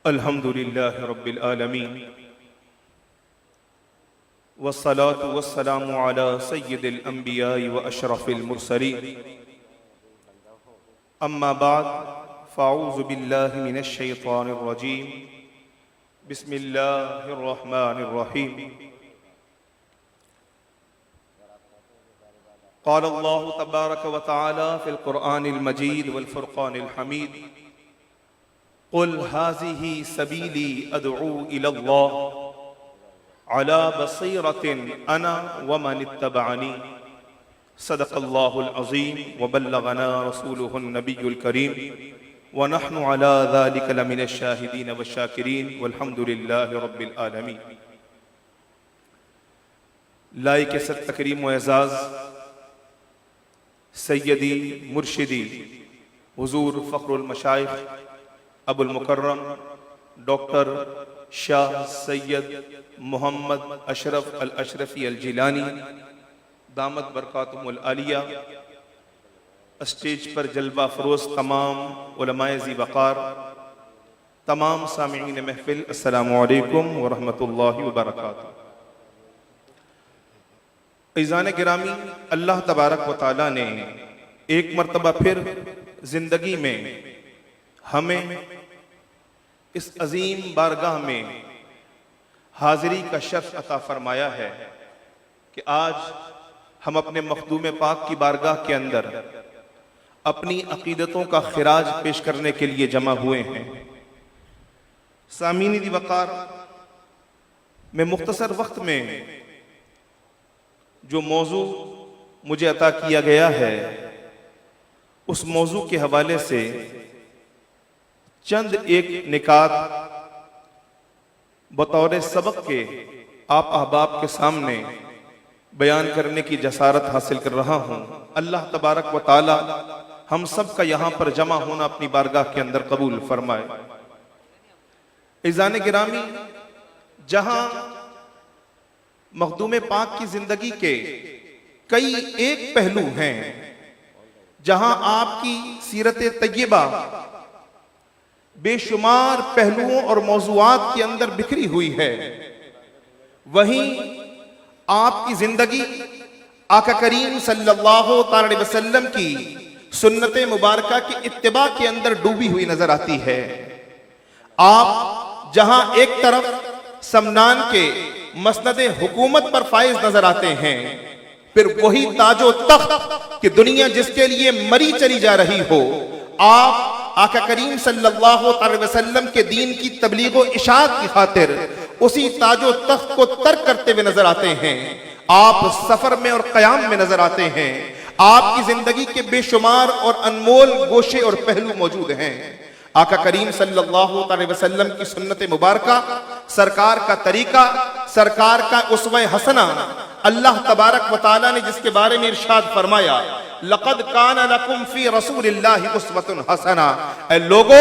الحمد لله رب العالمين والصلاة والسلام على سيد الأنبياء وأشرف المرسلين أما بعد فأعوذ بالله من الشيطان الرجيم بسم الله الرحمن الرحيم قال الله تبارك وتعالى في القرآن المجيد والفرقان الحميد قل هذه سبيلي أدعو إلى الله على بصيرة أنا ومن اتبعني صدق الله العظيم وبلغنا رسوله النبي الكريم ونحن على ذلك لمن الشاهدين والشاكرين والحمد لله رب العالمين۔ لائق ست تکریم و اعزاز سیدی مرشدی حضور فخر المشائخ ابو المکرم ڈاکٹر شاہ سید محمد اشرف الاشرفی الجیلانی دامت برکاتہم العالیہ، اسٹیج پر جلوہ فروز تمام علماء ذی وقار، تمام سامعین محفل، السلام علیکم ورحمۃ اللہ وبرکاتہ۔ عزیزان گرامی، اللہ تبارک و تعالیٰ نے ایک مرتبہ پھر زندگی میں ہمیں اس عظیم بارگاہ میں حاضری کا شرف عطا فرمایا ہے کہ آج ہم اپنے مخدوم پاک کی بارگاہ کے اندر اپنی عقیدتوں کا خراج پیش کرنے کے لیے جمع ہوئے ہیں۔ سامعین ذی وقار، میں مختصر وقت میں جو موضوع مجھے عطا کیا گیا ہے اس موضوع کے حوالے سے چند ایک نکات بطور سبق کے آپ احباب کے سامنے بیان کرنے کی جسارت حاصل کر رہا ہوں۔ اللہ تبارک و تعالی ہم سب کا یہاں پر جمع ہونا اپنی بارگاہ کے اندر قبول فرمائے۔ عزیزان گرامی، جہاں مخدوم پاک کی زندگی کے کئی ایک پہلو ہیں، جہاں آپ کی سیرت طیبہ بے شمار پہلوؤں اور موضوعات کے اندر بکھری ہوئی ہے، وہیں آپ کی زندگی آقا کریم صلی اللہ علیہ وسلم کی سنت مبارکہ کی اتباع کے اندر ڈوبی ہوئی نظر آتی ہے۔ آپ جہاں ایک طرف سمنان کے مسند حکومت پر فائز نظر آتے ہیں، پھر وہی تاج و تخت کہ دنیا جس کے لیے مری چلی جا رہی ہو، آپ آقا کریم صلی اللہ علیہ وسلم کے دین کی تبلیغ و اشاعت کی خاطر اسی تاج و تخت کو ترک کرتے ہوئے نظر آتے ہیں۔ آپ سفر میں اور قیام میں نظر آتے ہیں۔ آپ کی زندگی کے بے شمار اور انمول گوشے اور پہلو موجود ہیں۔ آقا کریم صلی اللہ علیہ وسلم کی سنت مبارکہ، سرکار کا طریقہ، سرکار کا اسوہ حسنہ، اللہ تبارک و تعالیٰ نے جس کے بارے میں ارشاد فرمایا لَقَدْ كَانَ لَكُمْ فِي رَسُولِ اللَّهِ أُسْوَةٌ حَسَنَةٌ، اے لوگو،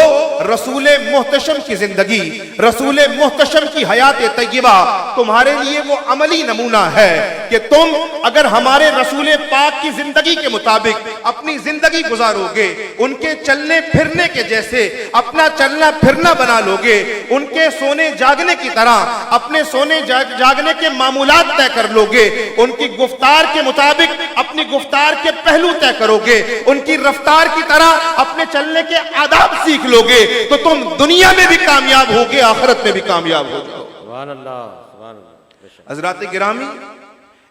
رسول محتشم کی زندگی، رسول محتشم کی حیات طیبہ تمہارے لیے وہ عملی نمونہ ہے کہ تم اگر ہمارے رسول پاک کی زندگی کے مطابق اپنی زندگی گزارو گے، ان کے چلنے پھرنے کے جیسے اپنا چلنا پھرنا بنا لو گے، ان کے سونے جاگنے کی طرح اپنے سونے جاگنے کے معمولات طے کر لو گے، ان کی گفتار کے مطابق اپنی گفتار کے پہلو طے کرو گے، ان کی رفتار کی طرح اپنے چلنے کے آداب سیکھ لو گے، تو تم دنیا میں بھی کامیاب ہوگے، آخرت میں بھی کامیاب ہوگے۔ سبحان اللہ، سبحان اللہ۔ حضرات گرامی،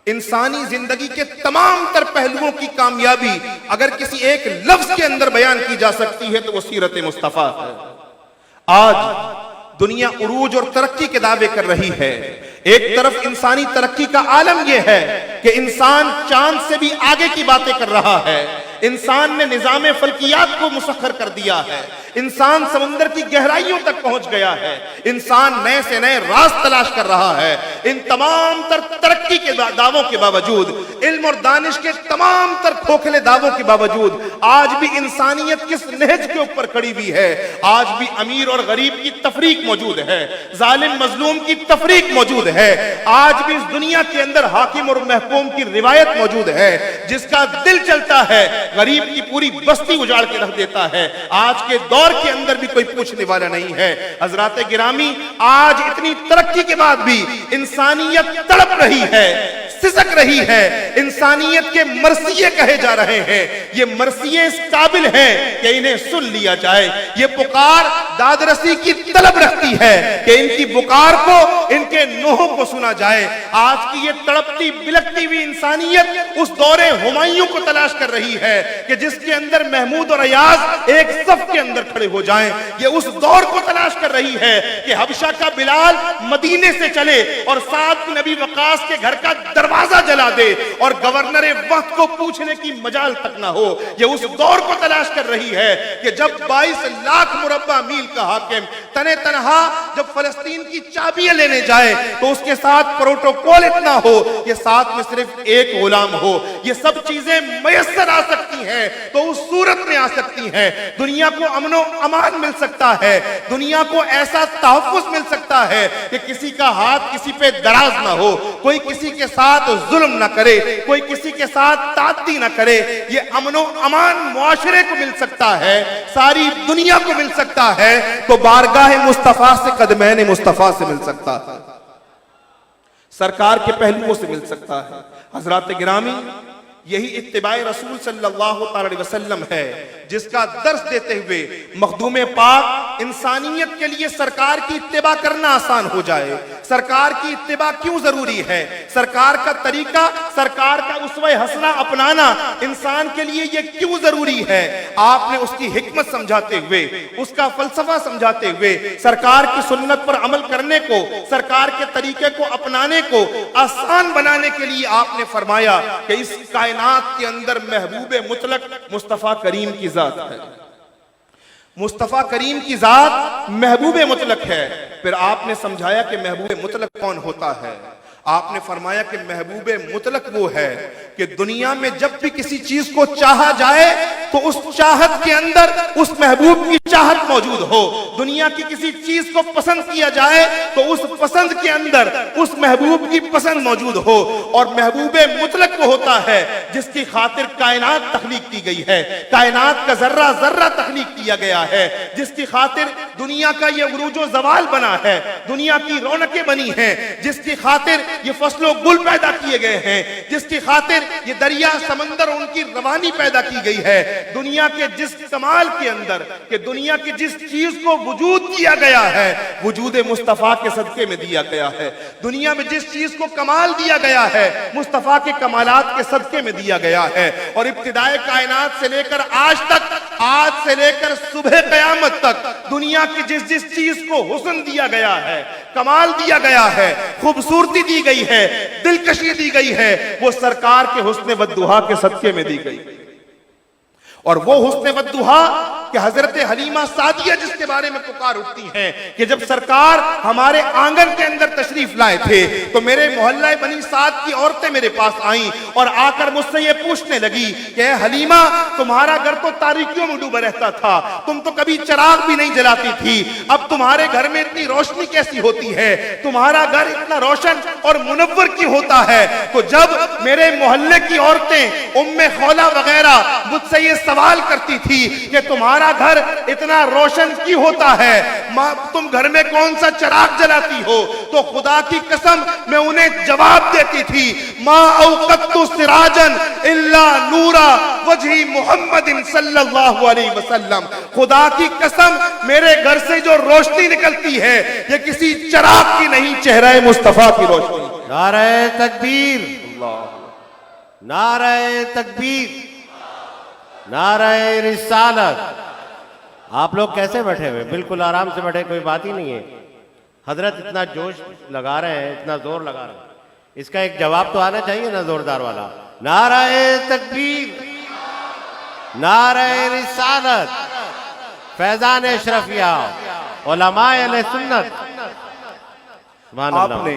انسانی زندگی کے تمام تر پہلوؤں کی کامیابی اگر کسی ایک لفظ کے اندر بیان کی جا سکتی ہے تو وہ سیرت مصطفیٰ ہے۔ آج دنیا عروج اور ترقی کے دعوے کر رہی ہے۔ ایک طرف انسانی ترقی کا عالم یہ ہے کہ انسان چاند سے بھی آگے کی باتیں کر رہا ہے، انسان نے نظام فلکیات کو مسخر کر دیا ہے، انسان سمندر کی گہرائیوں تک پہنچ گیا ہے، انسان نئے سے نئے راز تلاش کر رہا ہے، ان تمام تر ترقی کے دعووں کے باوجود، علم اور دانش کے تمام تر کھوکھلے دعووں کے باوجود آج بھی انسانیت کس نہج کے اوپر کھڑی ہوئی ہے؟ آج بھی امیر اور غریب کی تفریق موجود ہے، ظالم مظلوم کی تفریق موجود ہے، آج بھی اس دنیا کے اندر حاکم اور محکوم کی روایت موجود ہے، جس کا دل چلتا ہے غریب کی پوری بستی اجاڑ کے رکھ دیتا ہے۔ آج کے دور کے اندر بھی کوئی پوچھنے والا نہیں ہے۔ حضرات گرامی، آج اتنی ترقی کے بعد بھی انسانیت تڑپ رہی ہے، سسک رہی ہے، انسانیت کے مرثیے کہے جا رہے ہیں۔ یہ مرثیے اس قابل ہیں کہ انہیں سن لیا جائے۔ یہ پکار داد رسی کی طلب رکھتی ہے کہ ان کی پکار کو، ان کے نوحوں کو سنا جائے۔ آج کی یہ تڑپتی بلکتی ہوئی انسانیت اس دور ہمایوں کو تلاش کر رہی ہے کہ جس کے اندر محمود اور ایاز ایک صف کے اندر کھڑے ہو جائیں۔ یہ اس دور کو تلاش کر رہی ہے کہ حبشہ کا بلال مدینے سے چلے اور سعد بن ابی وقاص کے گھر کا دروازہ جلا دے اور گورنر وقت کو پوچھنے کی مجال تک نہ ہو۔ یہ اس دور کو تلاش کر رہی ہے کہ جب 22 لاکھ مربع میل کا حاکم تنے تنہا جب فلسطین کی چابیاں لینے جائے تو اس کے ساتھ پروٹوکول اتنا ہو کہ ساتھ میں صرف ایک غلام ہو۔ یہ سب چیزیں میسر آ سکتی ہیں تو اس صورت میں آ سکتی ہیں۔ دنیا کو امن و امان مل سکتا ہے، دنیا کو ایسا تحفظ مل سکتا ہے کہ کسی کا ہاتھ کسی پہ دراز نہ ہو، کوئی کسی کے ساتھ ظلم نہ کرے، کوئی کسی کے ساتھ تعدی نہ کرے۔ یہ امن و امان معاشرے کو مل سکتا ہے، ساری دنیا کو مل سکتا ہے تو بارگاہ مصطفیٰ سے، قدمین مصطفیٰ سے مل سکتا ہے، سرکار کے پہلوؤں سے مل سکتا ہے۔ حضرات گرامی، یہی اتباع رسول صلی اللہ علیہ وسلم ہے جس کا درس دیتے ہوئے مخدوم پاک انسانیت کے لیے سرکار کی اتباع کرنا آسان ہو جائے۔ سرکار کی اتباع کیوں ضروری ہے؟ سرکار کا طریقہ، سرکار کا اسوہ حسنہ اپنانا انسان کے لیے یہ کیوں ضروری ہے؟ آپ نے اس کی حکمت سمجھاتے ہوئے، اس کا فلسفہ سمجھاتے ہوئے، سرکار کی سنت پر عمل کرنے کو، سرکار کے طریقے کو اپنانے کو آسان بنانے کے لیے آپ نے فرمایا کہ اس کائنات کے اندر محبوب مطلق مصطفیٰ کریم کی ذات ہے۔ مصطفیٰ کریم کی ذات محبوب مطلق ہے۔ پھر آپ نے سمجھایا کہ محبوب مطلق کون ہوتا ہے؟ آپ نے فرمایا کہ محبوب مطلق وہ ہے کہ دنیا میں جب بھی کسی چیز کو چاہا جائے تو اس چاہت کے اندر اس محبوب کی چاہت موجود ہو۔ دنیا کی کسی چیز کو پسند کیا جائے تو اس پسند کے اندر اس محبوب کی پسند موجود ہو۔ اور محبوب مطلق وہ ہوتا ہے جس کی خاطر کائنات تخلیق کی گئی ہے، کائنات کا ذرہ ذرہ تخلیق کیا گیا ہے، جس کی خاطر دنیا کا یہ عروج و زوال بنا ہے، دنیا کی رونقیں بنی ہیں، جس کی خاطر یہ فصل و گل پیدا کیے گئے ہیں، جس کی خاطر یہ دریا سمندر ان کی روانی پیدا کی گئی ہے۔ دنیا کے جس کمال کے اندر کہ دنیا کی جس چیز کو وجود دیا گیا ہے وجود مصطفیٰ کے صدقے میں دیا گیا ہے۔ دنیا میں جس چیز کو کمال دیا گیا ہے مصطفیٰ کے کمالات کے صدقے میں دیا گیا ہے۔ اور ابتدائے کائنات سے لے کر آج تک، آج سے لے کر صبح قیامت تک دنیا کی جس چیز کو حسن دیا گیا ہے، کمال دیا گیا ہے، خوبصورتی دی گئی ہے، دلکشی دی گئی ہے، وہ سرکار کے حسن والدہا کے صدقے میں دی گئی۔ اور وہ حسن والدہا کہ حضرت حلیمہ سعدیہ جس کے بارے میں پکار اٹھتی ہیں کہ جب سرکار ہمارے آنگن کے اندر تشریف لائے تھے تو میرے محلہ بنی سعد کی عورتیں میرے پاس آئیں اور آ کر مجھ سے یہ پوچھنے لگی کہ اے حلیمہ، تمہارا گھر تو تاریکیوں میں ڈوبا رہتا تھا، تم تو کبھی چراغ بھی نہیں جلاتی تھی، اب تمہارے گھر میں اتنی روشنی کیسی ہوتی ہے؟ تمہارا گھر اتنا روشن اور منور کیوں ہوتا ہے؟ تو جب میرے محلے کی عورتیں ام خولہ وغیرہ مجھ سے یہ سوال کرتی تھی کہ تمہارا گھر اتنا روشن کیوں ہوتا ہے، تم گھر میں کون سا چراغ جلاتی ہو، تو خدا کی قسم میں انہیں جواب دیتی تھی، ما اوقدت سراجا الا نورا وجہ محمد صلی اللہ علیہ وسلم، خدا کی قسم میرے گھر سے جو روشنی نکلتی ہے یہ کسی چراغ کی نہیں، چہرہ مصطفیٰ کی روشنی۔ نعرہ تکبیر، نعرہ تکبیر، نعرہ رسالت۔ آپ لوگ کیسے بیٹھے ہوئے؟ بالکل آرام سے بیٹھے، کوئی بات ہی نہیں ہے۔ حضرت اتنا جوش لگا رہے ہیں، اتنا زور لگا رہے ہیں، اس کا ایک جواب تو آنا چاہیے نا زوردار والا۔ نعرہ تکبیر، نعرہ رسالت، فیضان اشرفیہ، علماء اہل سنت۔ آپ نے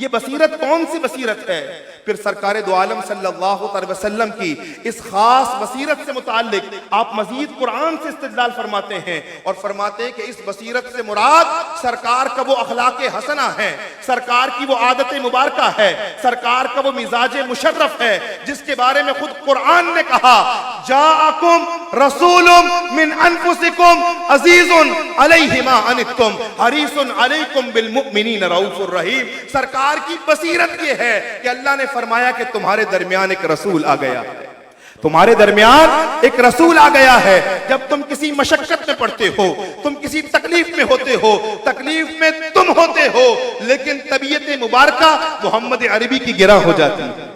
یہ بصیرت کون سی بصیرت ہے؟ پھر سرکار دو عالم صلی اللہ علیہ وسلم کی اس خاص بصیرت سے متعلق آپ مزید قرآن سے استدلال فرماتے ہیں اور فرماتے ہیں کہ اس بصیرت سے مراد سرکار کا وہ اخلاق حسنہ ہے، سرکار کی وہ عادت مبارکہ ہے، سرکار کا وہ مزاج مشرف ہے جس کے بارے میں خود قرآن نے کہا جاءکم رسول من انفسکم عزیز علیہ ما عنتم حریص علیکم بالمؤمنین رؤوف الرحیم۔ سرکار کی بصیرت یہ ہے کہ اللہ نے فرمایا کہ تمہارے درمیان ایک رسول آ گیا ہے، تمہارے درمیان ایک رسول آ گیا ہے۔ جب تم کسی مشقت میں پڑتے ہو، تم کسی تکلیف میں ہوتے ہو، تکلیف میں تم ہوتے ہو، لیکن طبیعت مبارکہ محمد عربی کی گرہ ہو جاتی ہے،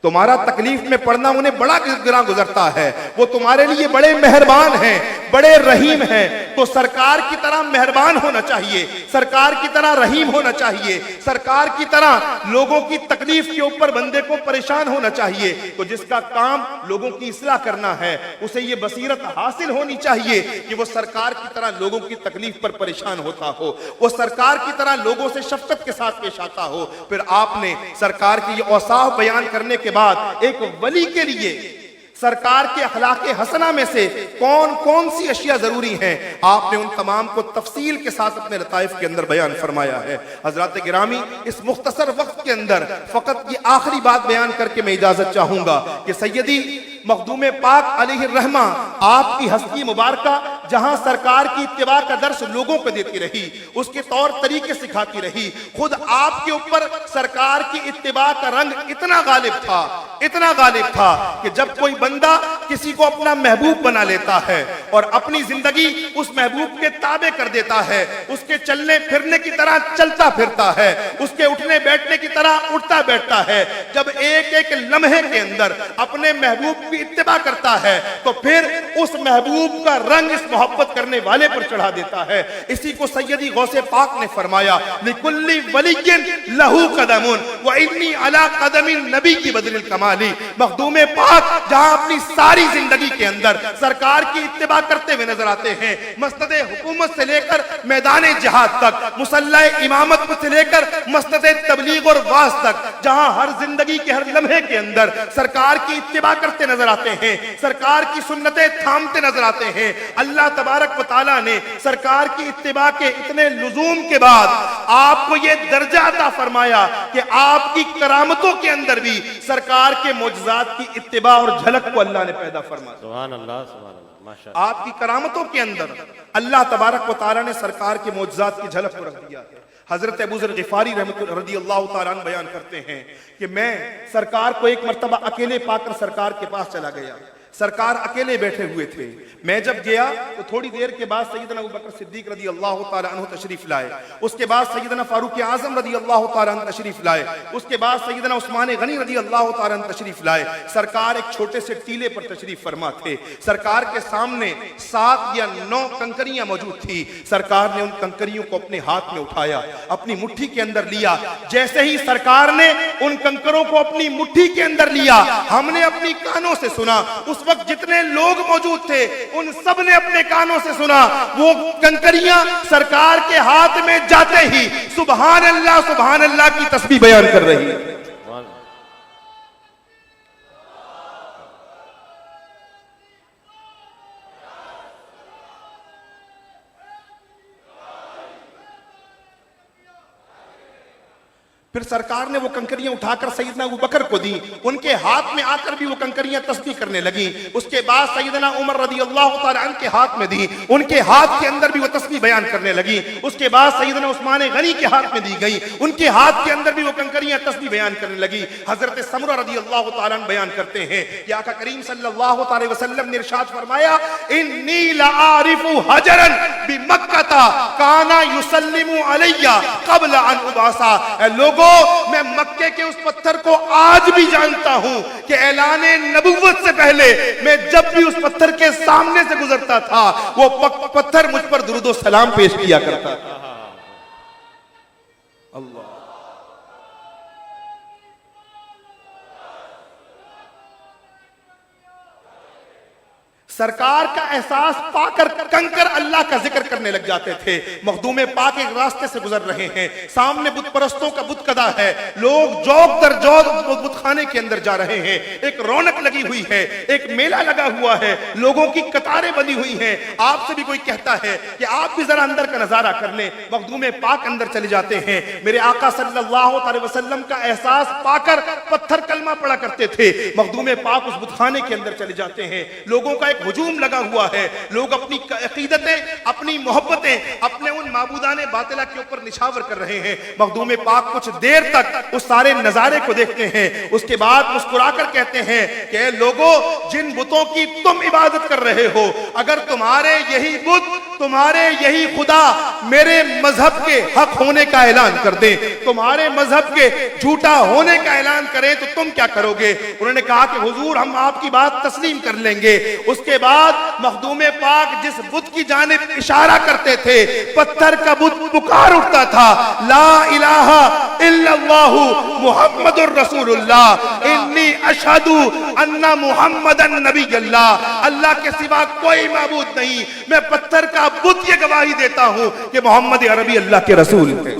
تمہارا تکلیف میں پڑنا انہیں بڑا گراں گزرتا ہے، وہ تمہارے لیے بڑے مہربان ہیں، بڑے رحیم ہیں۔ تو سرکار کی طرح مہربان ہونا چاہیے، سرکار کی طرح رحیم ہونا چاہیے، سرکار کی طرح لوگوں کی تکلیف کے اوپر بندے کو پریشان ہونا چاہیے۔ تو جس کا کام لوگوں کی اصلاح کرنا ہے اسے یہ بصیرت حاصل ہونی چاہیے کہ وہ سرکار کی طرح لوگوں کی تکلیف پر پریشان ہوتا ہو، وہ سرکار کی طرح لوگوں سے شفقت کے ساتھ پیش آتا ہو۔ پھر آپ نے سرکار کی یہ اوصاف بیان کرنے کے بعد ایک ولی کے لیے سرکار کے اخلاق حسنہ میں سے کون کون سی اشیاء ضروری ہیں آپ نے ان تمام کو تفصیل کے ساتھ اپنے لطائف کے اندر بیان فرمایا ہے۔ حضرات گرامی، اس مختصر وقت کے اندر فقط یہ آخری بات بیان کر کے میں اجازت چاہوں گا کہ سیدی مخدوم پاک علیہ الرحمہ آپ کی ہستی مبارکہ جہاں سرکار کی اتباع کا درس لوگوں کو دیتی رہی، اس کے طور طریقے سکھاتی رہی، خود آپ کے اوپر سرکار کی اتباع کا رنگ اتنا غالب تھا کہ جب کوئی بندہ کسی کو اپنا محبوب بنا لیتا ہے اور اپنی زندگی اس محبوب کے تابع کر دیتا ہے، اس کے چلنے پھرنے کی طرح چلتا پھرتا ہے، اس کے اٹھنے بیٹھنے کی طرح اٹھتا بیٹھتا ہے، جب ایک ایک لمحے کے اندر اپنے محبوب کی اتباع کرتا ہے تو پھر اس محبوب کا رنگ اس محبت کرنے والے پر چڑھا دیتا ہے۔ اسی کو سیدی غوث پاک نے فرمایا لِكُلِّ وَلِيٍّ لَهُ قَدَمٌ وَإِنِّي عَلَىٰ قَدَمِ النَّبِيِّ بِبَدْرِ الْكَمَالِ۔ مخدوم پاک جہاں اپنی ساری زندگی کے اندر سرکار کی اتباع کرتے ہوئے نظر آتے ہیں، مسند حکومت سے لے کر میدان جہاد تک، مسلح امامت سے لے کر مسند تبلیغ اور واعظ تک، جہاں ہر زندگی کے ہر لمحے کے اندر سرکار کی اتباع کرتے نظر آتے ہیں، سرکار کی سنتیں تھامتے نظر آتے ہیں۔ اللہ تبارک و تعالیٰ نے سرکار کی اتباع کے اتنے لزوم کے بعد آپ کو یہ درجہ عطا فرمایا کہ آپ کی کرامتوں کے اندر بھی سرکار کے معجزات کی اتباع اور جھلک کو اللہ نے پیدا فرمایا۔ سبحان اللہ، سبحان اللہ، ماشاءاللہ۔ آپ کی کرامتوں کے اندر اللہ تبارک و تعالیٰ نے سرکار کے معجزات کی جھلک کو رکھ دیا ہے۔ حضرت ابو ذر غفاری رضی اللہ تعالیٰ عنہ بیان کرتے ہیں کہ میں سرکار کو ایک مرتبہ اکیلے پا کر سرکار کے پاس چلا گیا، سرکار اکیلے بیٹھے ہوئے تھے، میں جب گیا تو تھوڑی دیر کے بعد سیدنا ابوبکر صدیق رضی اللہ تعالیٰ عنہ تشریف لائے، اس کے بعد سیدنا فاروق اعظم رضی اللہ تعالیٰ عنہ تشریف لائے، اس کے بعد سیدنا عثمان غنی رضی اللہ تعالیٰ عنہ تشریف لائے۔ سرکار ایک چھوٹے سے ٹیلے پر تشریف فرما تھے، سرکار کے سامنے 7 یا 9 کنکریاں موجود تھی، سرکار نے ان کنکریوں کو اپنے ہاتھ میں اٹھایا، اپنی مٹھی کے اندر لیا۔ جیسے ہی سرکار نے ان کنکروں کو اپنی مٹھی کے اندر لیا، ہم نے اپنی کانوں سے سنا، اس وقت جتنے لوگ موجود تھے ان سب نے اپنے کانوں سے سنا، وہ کنکریاں سرکار کے ہاتھ میں جاتے ہی سبحان اللہ کی تسبیح بیان کر رہی ہے۔ پھر سرکار نے وہ کنکریاں اٹھا کر سیدنا ابوبکر کو دی، ان کے ہاتھ میں آ کر بھی وہ کنکریاں تسبیح کرنے لگیں۔ اس کے بعد سیدنا عمر رضی اللہ تعالیٰ عنہ کے ہاتھ میں دی، ان کے ہاتھ کے اندر بھی وہ تسبیح بیان کرنے لگیں۔ اس کے بعد سیدنا عثمان غنی کے ہاتھ میں دی گئی، ان کے ہاتھ کے اندر بھی وہ کنکریاں تسبیح بیان کرنے لگیں۔ حضرت سمرہ رضی اللہ تعالیٰ عنہ بیان کرتے ہیں کہ آقا کریم صلی اللہ علیہ وسلم نے ارشاد فرمایا انی لعارف حجرا بمکہ کان یسلم علی قبل ان ابعث۔ اے لوگوں، میں مکے کے اس پتھر کو آج بھی جانتا ہوں کہ اعلان نبوت سے پہلے میں جب بھی اس پتھر کے سامنے سے گزرتا تھا وہ پتھر مجھ پر درود و سلام پیش کیا کرتا تھا۔ اللہ، سرکار کا احساس پا کر کنکر اللہ کا ذکر کرنے لگ جاتے تھے. مخدوم پاک ایک راستے سے گزر رہے ہیں, سامنے بت پرستوں کا بت کدا ہے, لوگ جوق در جوق بت خانے کے اندر جا رہے ہیں. ایک رونق لگی ہوئی ہے, ایک میلہ لگا ہوا ہے, لوگوں کی قطاریں بنی ہوئی ہیں. آپ سے بھی کوئی کہتا ہے کہ آپ بھی ذرا اندر کا نظارہ کر لیں, مخدوم پاک اندر چلے جاتے ہیں. میرے آقا صلی اللہ علیہ وسلم کا احساس پا کر پتھر کلمہ پڑا کرتے تھے. مخدوم پاک اس بت خانے کے اندر چلے جاتے ہیں. لوگوں کا ایک ہجوم لگا ہوا ہے, لوگ اپنی عقیدتیں, اپنی محبتیں اپنے ان معبودان باطلہ کے اوپر نشاور کر رہے ہیں. مخدوم پاک کچھ دیر تک اس سارے نظارے کو دیکھتے ہیں, اس کے بعد مسکرا کر کہتے ہیں کہ اے لوگو, جن بتوں کی تم عبادت کر رہے ہو, اگر تمہارے یہی بت, تمہارے یہی خدا میرے مذہب کے حق ہونے کا اعلان کر دیں, تمہارے مذہب کے جھوٹا ہونے کا اعلان کریں, تو تم کیا کرو گے؟ انہوں نے کہا کہ حضور ہم آپ کی بات تسلیم کر لیں گے. اس کے بعد مخدوم پاک جس بت کی جانب اشارہ کرتے تھے, پتھر کا بت پکار اٹھتا تھا, لا الہ الا اللہ محمد الرسول اللہ, انی اشہد ان محمدن نبی اللہ, اللہ کے سوا کوئی معبود نہیں, میں پتھر کا بت یہ گواہی دیتا ہوں کہ محمد عربی اللہ کے رسول ہیں.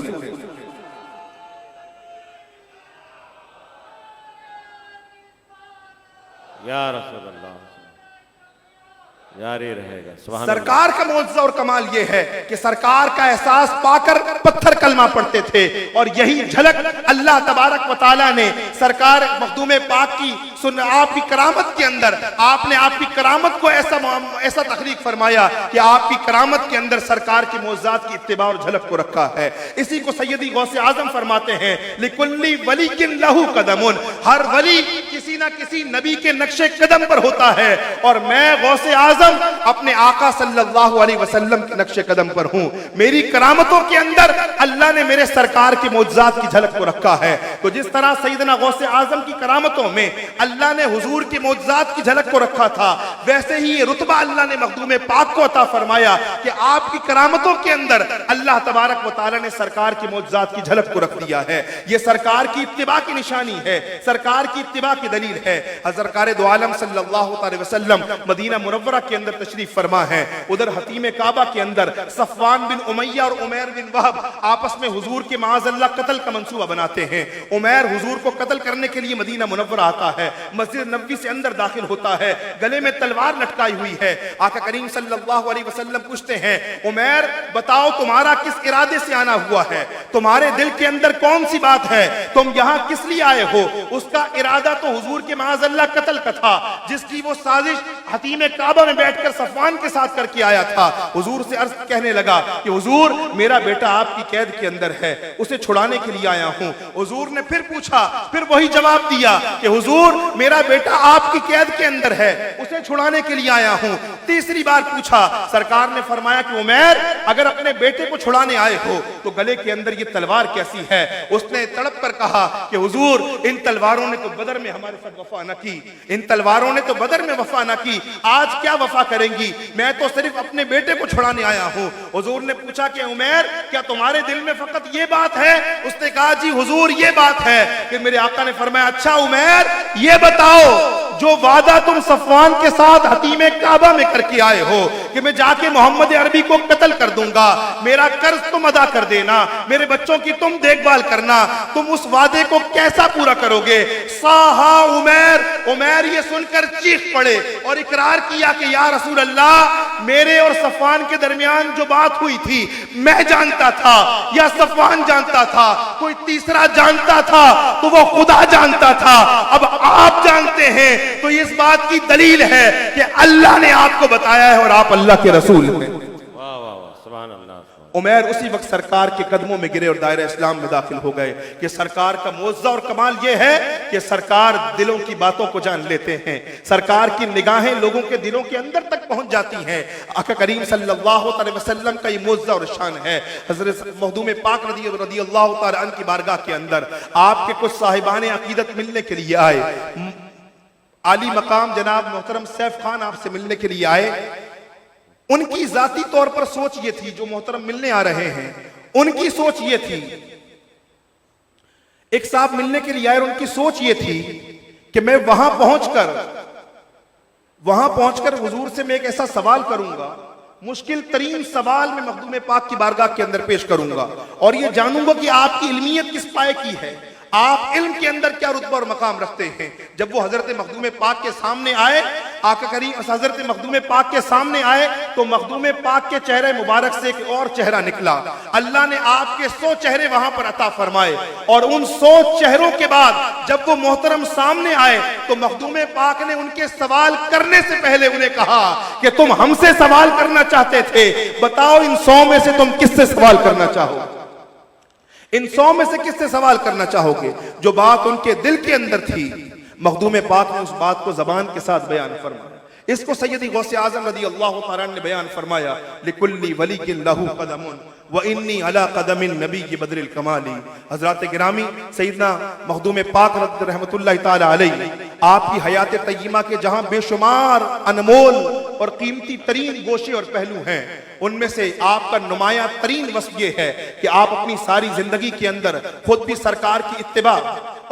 یا رسول اللہ جاری رہے گا. سبحان سرکار کا معجزہ اور کمال یہ ہے کہ سرکار کا احساس پا کر پتھر کلمہ پڑھتے تھے, اور یہی جھلک اللہ تبارک و تعالیٰ نے سرکار مخدوم پاک کی آپ کی کرامت کے اندر, آپ نے آپ کی کرامت کو ایسا تخلیق فرمایا کہ آپ کی کرامت کے اندر سرکار کی معجزات کی اتباع اور جھلک کو رکھا ہے. اسی کو سیدی غوث اعظم فرماتے ہیں, لِكُلِّ وَلِيٍّ لَهُ قَدَمٌ, ہر ولی کسی نہ کسی نبی کے نقش قدم پر ہوتا ہے, اور میں غوث اعظم اپنے آقا صلی اللہ علیہ وسلم کے نقش قدم پر ہوں. میری کرامتوں کے اندر اللہ نے میرے سرکار کی معجزات کی جھلک کو رکھا ہے. تو جس طرح سیدنا غوث اعظم کی کرامتوں میں اللہ نے حضور کی معجزات کی جھلک کو رکھا تھا, ویسے ہی یہ رتبہ اللہ نے مخدوم پاک کو عطا فرمایا کہ آپ کی کرامتوں کے اندر اللہ تبارک و تعالی نے سرکار کی معجزات کی جھلک کو رکھ دیا ہے. یہ سرکار کی اتباع کی نشانی ہے, سرکار کی اتباع کی دلیل ہے. حضرت سرکار دو عالم صلی اللہ علیہ وسلم مدینہ منورہ کے اندر تشریف فرما ہے. ادھر حتیم کعبہ کے اندر صفوان بن امیہ اور عمیر بن وہب آپس میں حضور کے معاذ اللہ قتل کا منصوبہ بناتے ہیں. عمیر حضور کو قتل کرنے کے لیے مدینہ منورہ آتا ہے, مسجد نبوی سے اندر داخل ہوتا ہے, گلے میں تلوار لٹکائی ہوئی ہے. آقا کریم صلی اللہ علیہ وسلم پوچھتے ہیں, عمیر بتاؤ تمہارا کس ارادے سے آنا ہوا ہے, تمہارے دل کے اندر کون سی بات ہے, تم یہاں کس لیے آئے ہو؟ اس کا ارادہ تو حضور کے معاذ اللہ قتل کا تھا, جس کی وہ سازش حتیم کعبہ میں بیٹھ کر صفوان کے ساتھ کر کے آیا تھا. حضور سے عرض کہنے لگا کہ حضور میرا بیٹا آپ کی قید کے اندر ہے, اسے چھڑانے کے لیے آیا ہوں. حضور نے پھر پوچھا, پھر وہی جواب دیا کہ حضور میرا بیٹا آپ کی قید کے اندر ہے, اسے چھڑانے کے لیے آیا ہوں. تیسری بار پوچھا, سرکار نے فرمایا کہ عمیر اگر اپنے بیٹے کو چھڑانے آئے ہو تو گلے کے اندر یہ تلوار کیسی ہے؟ اس نے تڑپ کر کہا کہ حضور ان تلواروں نے تو بدر میں ہمارے ساتھ وفا نہ کی, ان تلواروں نے تو بدر میں وفا نہ کی, آج کیا وفا کریں گی, میں تو صرف اپنے بیٹے کو چھڑانے آیا ہوں. حضور نے پوچھا کہ عمیر کیا تمہارے دل میں فقط یہ بات ہے؟ اس نے کہا جی حضور یہ بات ہے. کہ میرے آقا نے فرمایا اچھا عمیر یہ بتاؤ جو وعدہ تم صفوان کے ساتھ حتیم کعبہ میں کر کے آئے ہو کہ میں جا کے محمد عربی کو قتل کر دوں گا, میرا قرض تم ادا کر دینا, میرے بچوں کی تم دیکھ بھال کرنا, تم اس وعدے کو کیسا پورا کرو گے؟ صاحا عمیر, عمیر یہ سن کر چیخ پڑے اور اقرار کیا کہ یا رسول اللہ میرے اور صفوان کے درمیان جو بات ہوئی تھی میں جانتا تھا یا صفوان جانتا تھا, کوئی تیسرا جانتا تھا تو وہ خدا جانتا تھا, اب آپ جانتے ہیں تو اس بات کی دلیل ہے کہ اللہ نے آپ کو بتایا ہے اور آپ اللہ کے رسول ہیں. واہ واہ واہ سبحان اللہ. عمیر اسی وقت سرکار کے قدموں میں گرے اور دائرہ اسلام میں داخل ہو گئے. کہ سرکار کا معجزہ اور کمال یہ ہے کہ سرکار دلوں کی باتوں کو جان لیتے ہیں, سرکار کی نگاہیں لوگوں کے دلوں کے اندر تک پہنچ جاتی ہیں. آقا کریم صلی اللہ علیہ وسلم کا یہ معجزہ اور شان ہے. حضرت مخدوم پاک رضی اللہ تعالی عنہ کی بارگاہ کے اندر آپ کے کچھ صاحبان عقیدت ملنے کے لیے آئے. عالی مقام جناب محترم سیف خان آپ سے ملنے کے لیے آئے. ان کی ذاتی طور پر سوچ یہ تھی, جو محترم ملنے آ رہے ہیں ان کی سوچ یہ تھی, ایک صاحب ملنے کے لیے آئے اور ان کی سوچ یہ تھی کہ میں وہاں پہنچ کر وہاں پہنچ کر حضور سے میں ایک ایسا سوال کروں گا، مشکل ترین سوال میں مخدوم پاک کی بارگاہ کے اندر پیش کروں گا، اور یہ جانوں گا کہ آپ کی علمیت کس پائے کی ہے، آپ علم کے اندر کیا رتبہ اور مقام رکھتے ہیں۔ جب وہ حضرت مخدوم پاک کے سامنے آئے، آقا کریم حضرت مخدوم پاک کے سامنے آئے تو مخدوم پاک کے چہرے مبارک سے ایک اور چہرہ نکلا۔ اللہ نے آپ کے 100 چہرے وہاں پر عطا فرمائے، اور ان 100 چہروں کے بعد جب وہ محترم سامنے آئے تو مخدوم پاک نے ان کے سوال کرنے سے پہلے انہیں کہا کہ تم ہم سے سوال کرنا چاہتے تھے، بتاؤ ان 100 میں سے تم کس سے سوال کرنا چاہو گے؟ ان 100 میں سے کس سے سوال کرنا چاہو گے؟ جو بات ان کے دل کے اندر تھی، مخدوم پاک نے اس بات کو زبان کے ساتھ بیان فرمایا۔ اس کو سیدی غوث اعظم رضی اللہ تعالیٰ نے بیان فرمایا، لِكُلِّ وَلِيٍّ لَهُ قَدَمٌ وَإِنِّي عَلَىٰ قَدَمِ النَّبِيِّ بَدْرِ الْكَمَالِ۔ حضرات گرامی، سیدنا مخدوم پاک رحمت اللہ تعالیٰ علیہ، آپ کی حیات طیبہ کے جہاں بے شمار انمول اور قیمتی ترین گوشے اور پہلو ہیں، ان میں سے آپ کا نمایاں ترین وصف یہ ہے کہ آپ اپنی ساری زندگی کے اندر خود بھی سرکار کی اتباع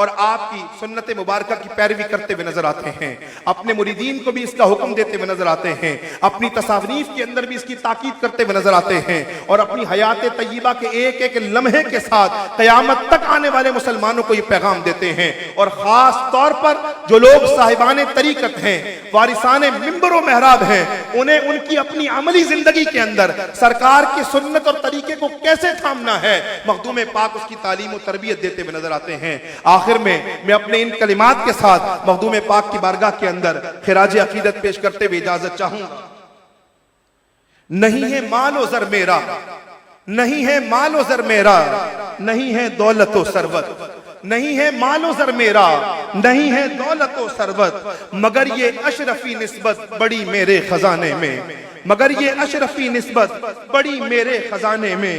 اور آپ کی سنت مبارکہ کی پیروی کرتے ہوئے نظر آتے ہیں، اپنے مریدین کو بھی اس کا حکم دیتے ہوئے نظر آتے ہیں، اپنی تصانیف کے اندر بھی اس کی تاکید کرتے ہوئے نظر آتے ہیں، اور اپنی حیات طیبہ کے ایک ایک لمحے کے ساتھ قیامت تک آنے والے مسلمانوں کو یہ پیغام دیتے ہیں۔ اور خاص طور پر جو لوگ صاحبان طریقت ہیں، وارثان منبر و محراب ہیں، انہیں ان کی اپنی عملی زندگی کے اندر سرکار کی سنت اور طریقے کو کیسے تھامنا ہے، مخدوم پاک اس کی تعلیم و تربیت دیتے ہوئے نظر آتے ہیں۔ آخر میں اپنے ان کلمات کے ساتھ مخدوم پاک کی بارگاہ کے اندر خراج عقیدت پیش کرتے ہوئے اجازت چاہوں گا۔ نہیں ہے مال و زر میرا، نہیں ہے مال و زر میرا، نہیں ہے دولت و ثروت، نہیں ہے مال و زر میرا، نہیں ہے دولت و ثروت، مگر یہ اشرفی نسبت بڑی میرے خزانے میں، مگر یہ اشرفی نسبت بڑی میرے خزانے میں۔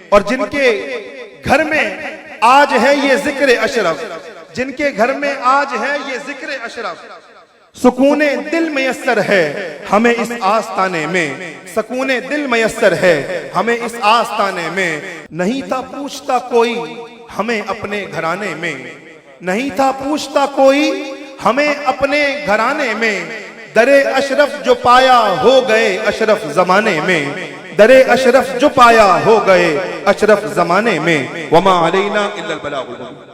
اور جن کے گھر میں آج ہے یہ ذکر اشرف، جن کے گھر میں آج ہے یہ ذکر اشرف، سکون دل میسر ہے ہمیں اس آستانے میں، سکون دل میسر ہے ہمیں اس آستانے میں۔ نہیں تھا پوچھتا کوئی ہمیں اپنے گھرانے میں، نہیں تھا پوچھتا کوئی ہمیں اپنے گھرانے میں، درے اشرف جو پایا ہو گئے اشرف زمانے میں، درے اشرف جو پایا ہو گئے اشرف زمانے میں۔ وما علینا الا البلاغ المبین۔